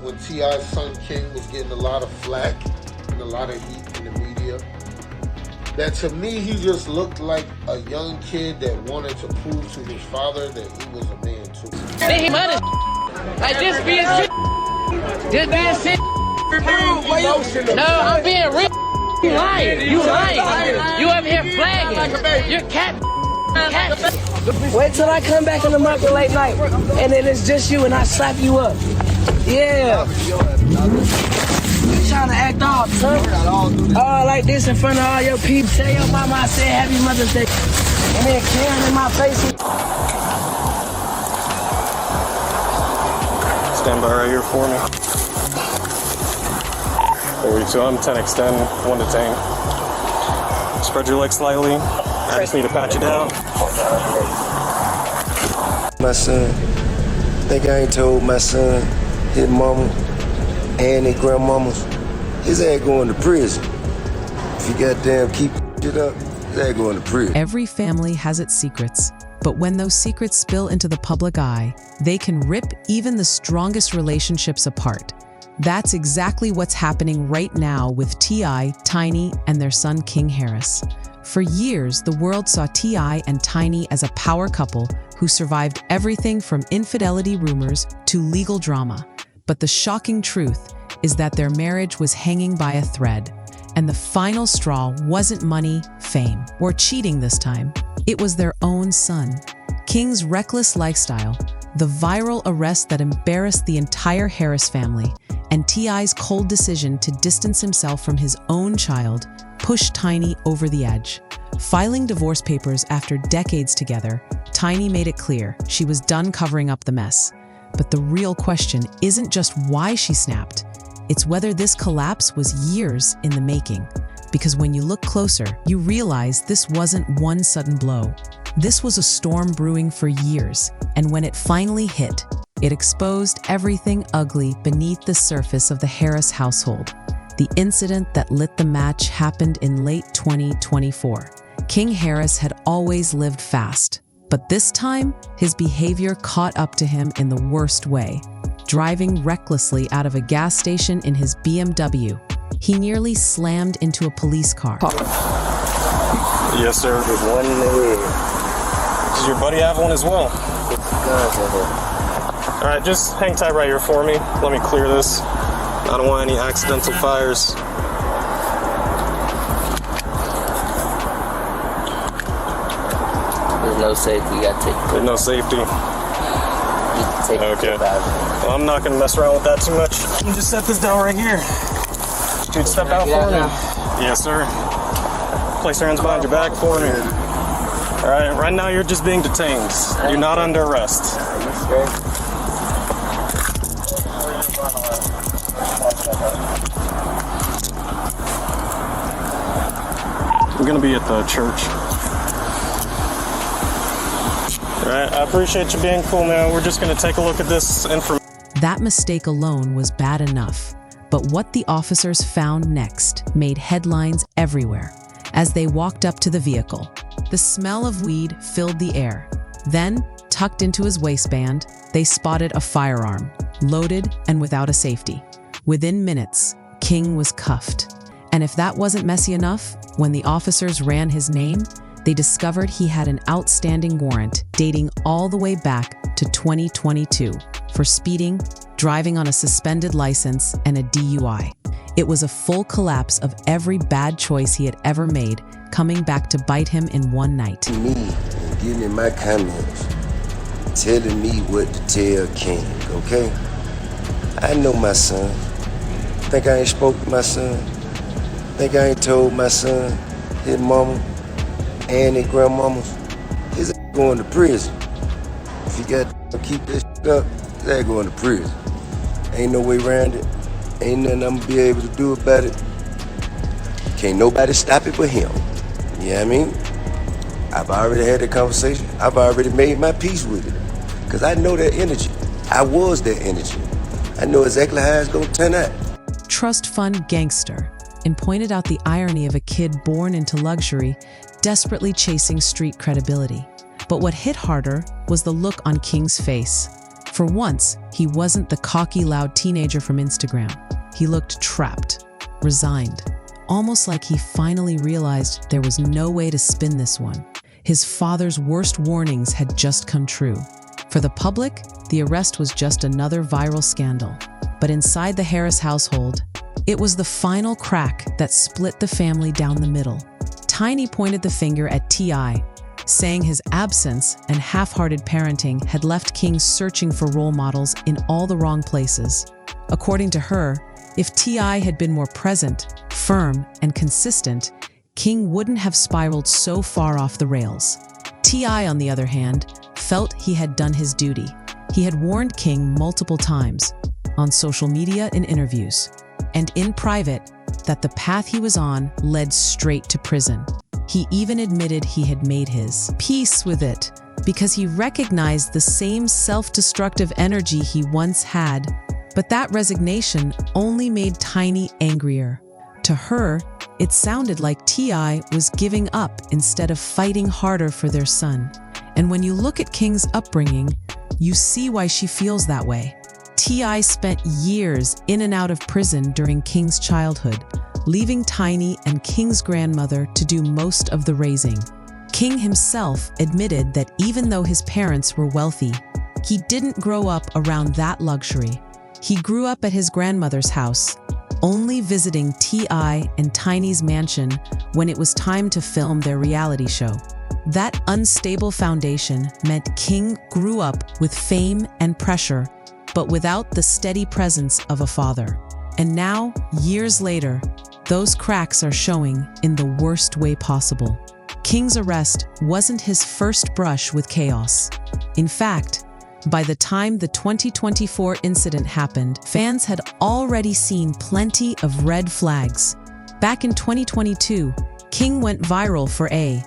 When T.I.'s son King was getting a lot of flack and a lot of heat in the media, that to me he just looked like a young kid that wanted to prove to his father that he was a man too. They money. Like this being shit. This being shit. No, I'm being real. You lying. You lying. You up here flagging. You're cat. Wait till I come back in the market late night, and then it's just you, and I slap you up. Yeah. You trying to act off, son? All like this in front of all your people. Tell your mama I said Happy Mother's Day, and then Karen in my face. Stand by right here for me. 42, I'm 10 extend, 1 detain. Spread your legs slightly. I just need to pat you down. My son, think I ain't told my son, his mama, and his grandmamas, his ass going to prison. If you goddamn keep it up, his ass going to prison. Every family has its secrets, but when those secrets spill into the public eye, they can rip even the strongest relationships apart. That's exactly what's happening right now with T.I., Tiny, and their son King Harris. For years, the world saw T.I. and Tiny as a power couple who survived everything from infidelity rumors to legal drama. But the shocking truth is that their marriage was hanging by a thread, and the final straw wasn't money, fame, or cheating this time. It was their own son. King's reckless lifestyle, the viral arrest that embarrassed the entire Harris family, and T.I.'s cold decision to distance himself from his own child pushed Tiny over the edge. Filing divorce papers after decades together, Tiny made it clear she was done covering up the mess. But the real question isn't just why she snapped, it's whether this collapse was years in the making. Because when you look closer, you realize this wasn't one sudden blow. This was a storm brewing for years, and when it finally hit, it exposed everything ugly beneath the surface of the Harris household. The incident that lit the match happened in late 2024. King Harris had always lived fast, but this time, his behavior caught up to him in the worst way. Driving recklessly out of a gas station in his BMW, he nearly slammed into a police car. Yes, sir. There's one in the head. Does your buddy have one as well? All right, just hang tight right here for me. Let me clear this. I don't want any accidental fires. There's no safety. You gotta take. There's no safety. Okay. Well, I'm not gonna mess around with that too much. You just set this down right here. Dude, step out for me. Yes, sir. Place your hands behind your back for me. All right, right now you're just being detained. You're not under arrest. Are you sure? We're gonna be at the church. All right, I appreciate you being cool, man. We're just gonna take a look at this information. That mistake alone was bad enough, but what the officers found next made headlines everywhere. As they walked up to the vehicle, the smell of weed filled the air. Then, tucked into his waistband, they spotted a firearm, loaded and without a safety. Within minutes, King was cuffed. And if that wasn't messy enough, when the officers ran his name, they discovered he had an outstanding warrant dating all the way back to 2022 for speeding, driving on a suspended license, and a DUI. It was a full collapse of every bad choice he had ever made, coming back to bite him in one night. Me, give me my comments, telling me what to tell King, okay? I know my son. Think I ain't spoke to my son? Think I ain't told my son, his mama, and his grandmamas, his ass going to prison. If you got to keep this up, his ass going to prison. Ain't no way around it. Ain't nothing I'm gonna be able to do about it. Can't nobody stop it but him. You know what I mean? I've already had that conversation. I've already made my peace with it. Because I know that energy. I was that energy. I know exactly how it's gonna turn out. Trust fund gangster, and pointed out the irony of a kid born into luxury, desperately chasing street credibility. But what hit harder was the look on King's face. For once, he wasn't the cocky, loud teenager from Instagram. He looked trapped, resigned, almost like he finally realized there was no way to spin this one. His father's worst warnings had just come true. For the public, the arrest was just another viral scandal. But inside the Harris household, it was the final crack that split the family down the middle. Tiny pointed the finger at T.I., saying his absence and half-hearted parenting had left King searching for role models in all the wrong places. According to her, if T.I. had been more present, firm, and consistent, King wouldn't have spiraled so far off the rails. T.I., on the other hand, felt he had done his duty. He had warned King multiple times, on social media and interviews, and in private, that the path he was on led straight to prison. He even admitted he had made his peace with it because he recognized the same self-destructive energy he once had. But that resignation only made Tiny angrier. To her, it sounded like T.I. was giving up instead of fighting harder for their son. And when you look at King's upbringing, you see why she feels that way. T.I. spent years in and out of prison during King's childhood, leaving Tiny and King's grandmother to do most of the raising. King himself admitted that even though his parents were wealthy, he didn't grow up around that luxury. He grew up at his grandmother's house, only visiting T.I. and Tiny's mansion when it was time to film their reality show. That unstable foundation meant King grew up with fame and pressure, but without the steady presence of a father. And now, years later, those cracks are showing in the worst way possible. King's arrest wasn't his first brush with chaos. In fact, by the time the 2024 incident happened, fans had already seen plenty of red flags. Back in 2022, King went viral for a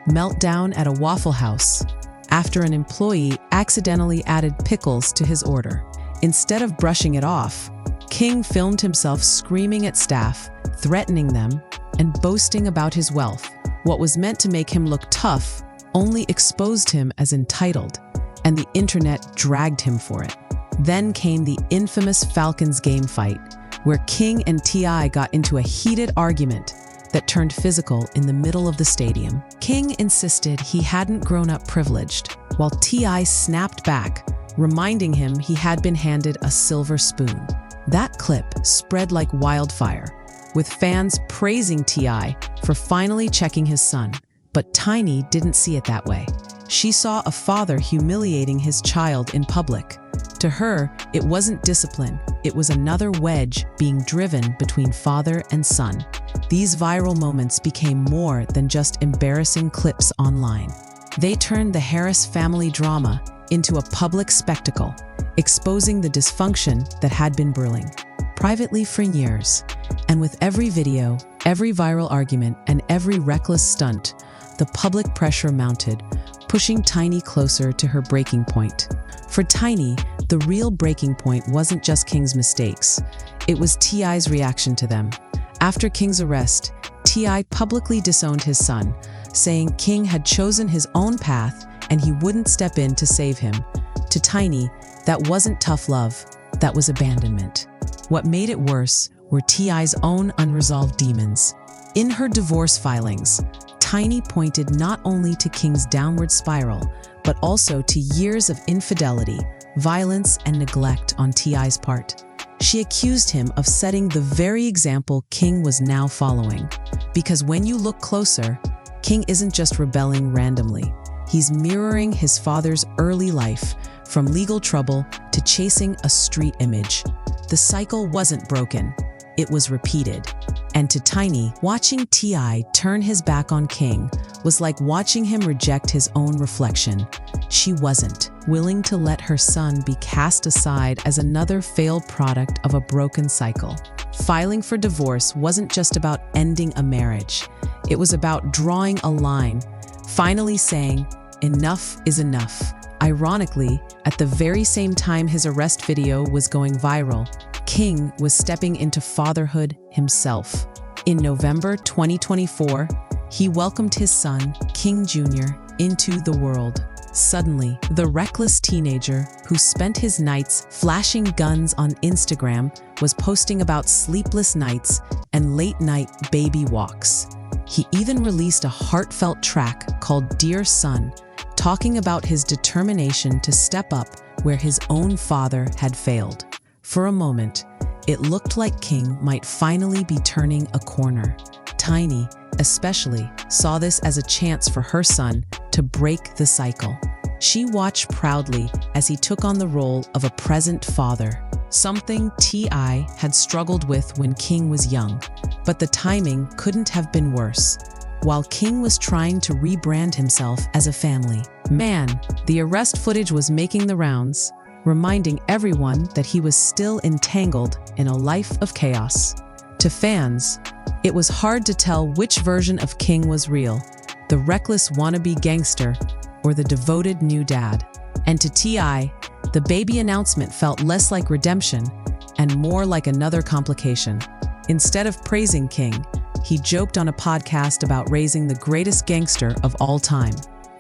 meltdown at a Waffle House after an employee accidentally added pickles to his order. Instead of brushing it off, King filmed himself screaming at staff, threatening them, and boasting about his wealth. What was meant to make him look tough only exposed him as entitled, and the internet dragged him for it. Then came the infamous Falcons game fight, where King and T.I. got into a heated argument that turned physical in the middle of the stadium. King insisted he hadn't grown up privileged, while T.I. snapped back, reminding him he had been handed a silver spoon. That clip spread like wildfire, with fans praising T.I. for finally checking his son. But Tiny didn't see it that way. She saw a father humiliating his child in public. To her, it wasn't discipline, it was another wedge being driven between father and son. These viral moments became more than just embarrassing clips online. They turned the Harris family drama into a public spectacle, exposing the dysfunction that had been brewing privately for years. And with every video, every viral argument, and every reckless stunt, the public pressure mounted, pushing Tiny closer to her breaking point. For Tiny, the real breaking point wasn't just King's mistakes, it was T.I.'s reaction to them. After King's arrest, T.I. publicly disowned his son, saying King had chosen his own path and he wouldn't step in to save him. To Tiny, that wasn't tough love, that was abandonment. What made it worse were T.I.'s own unresolved demons. In her divorce filings, Tiny pointed not only to King's downward spiral, but also to years of infidelity, violence, and neglect on T.I.'s part. She accused him of setting the very example King was now following. Because when you look closer, King isn't just rebelling randomly. He's mirroring his father's early life, from legal trouble to chasing a street image. The cycle wasn't broken, it was repeated. And to Tiny, watching T.I. turn his back on King was like watching him reject his own reflection. She wasn't willing to let her son be cast aside as another failed product of a broken cycle. Filing for divorce wasn't just about ending a marriage. It was about drawing a line, finally saying, enough is enough. Ironically, at the very same time his arrest video was going viral, King was stepping into fatherhood himself. In November 2024, he welcomed his son, King Jr., into the world. Suddenly, the reckless teenager who spent his nights flashing guns on Instagram was posting about sleepless nights and late-night baby walks. He even released a heartfelt track called Dear Son, talking about his determination to step up where his own father had failed. For a moment, it looked like King might finally be turning a corner. Tiny, especially, saw this as a chance for her son to break the cycle. She watched proudly as he took on the role of a present father, something T.I. had struggled with when King was young. But the timing couldn't have been worse. While King was trying to rebrand himself as a family man, the arrest footage was making the rounds, reminding everyone that he was still entangled in a life of chaos. To fans, it was hard to tell which version of King was real, the reckless wannabe gangster or the devoted new dad. And to T.I., the baby announcement felt less like redemption and more like another complication. Instead of praising King, he joked on a podcast about raising the greatest gangster of all time.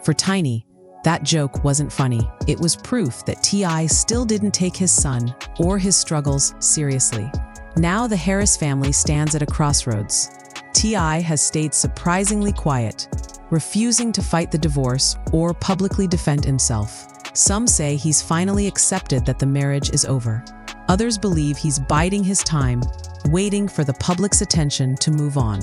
For Tiny, that joke wasn't funny. It was proof that T.I. still didn't take his son or his struggles seriously. Now the Harris family stands at a crossroads. T.I. has stayed surprisingly quiet, refusing to fight the divorce or publicly defend himself. Some say he's finally accepted that the marriage is over. Others believe he's biding his time, waiting for the public's attention to move on.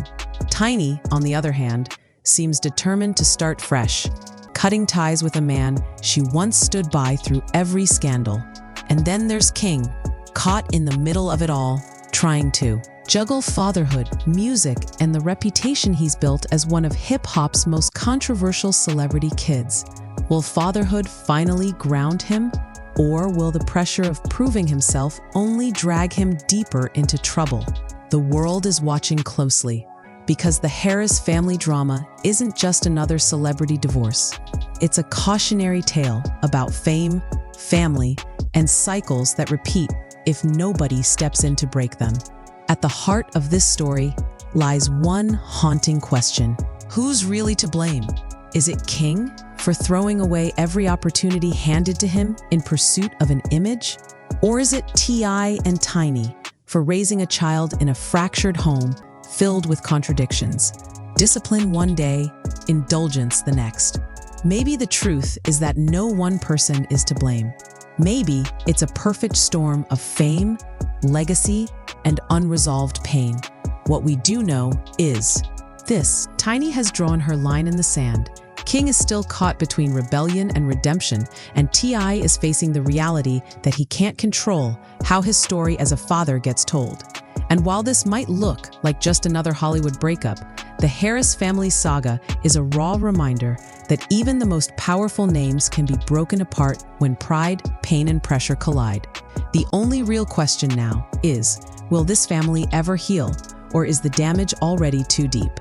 Tiny, on the other hand, seems determined to start fresh, cutting ties with a man she once stood by through every scandal. And then there's King, caught in the middle of it all, trying to juggle fatherhood, music, and the reputation he's built as one of hip-hop's most controversial celebrity kids. Will fatherhood finally ground him? Or will the pressure of proving himself only drag him deeper into trouble? The world is watching closely, because the Harris family drama isn't just another celebrity divorce. It's a cautionary tale about fame, family, and cycles that repeat if nobody steps in to break them. At the heart of this story lies one haunting question. Who's really to blame? Is it King for throwing away every opportunity handed to him in pursuit of an image? Or is it T.I. and Tiny for raising a child in a fractured home filled with contradictions? Discipline one day, indulgence the next. Maybe the truth is that no one person is to blame. Maybe it's a perfect storm of fame, legacy, and unresolved pain. What we do know is this: Tiny has drawn her line in the sand. King is still caught between rebellion and redemption, and T.I. is facing the reality that he can't control how his story as a father gets told. And while this might look like just another Hollywood breakup, the Harris family saga is a raw reminder that even the most powerful names can be broken apart when pride, pain, and pressure collide. The only real question now is, will this family ever heal, or is the damage already too deep?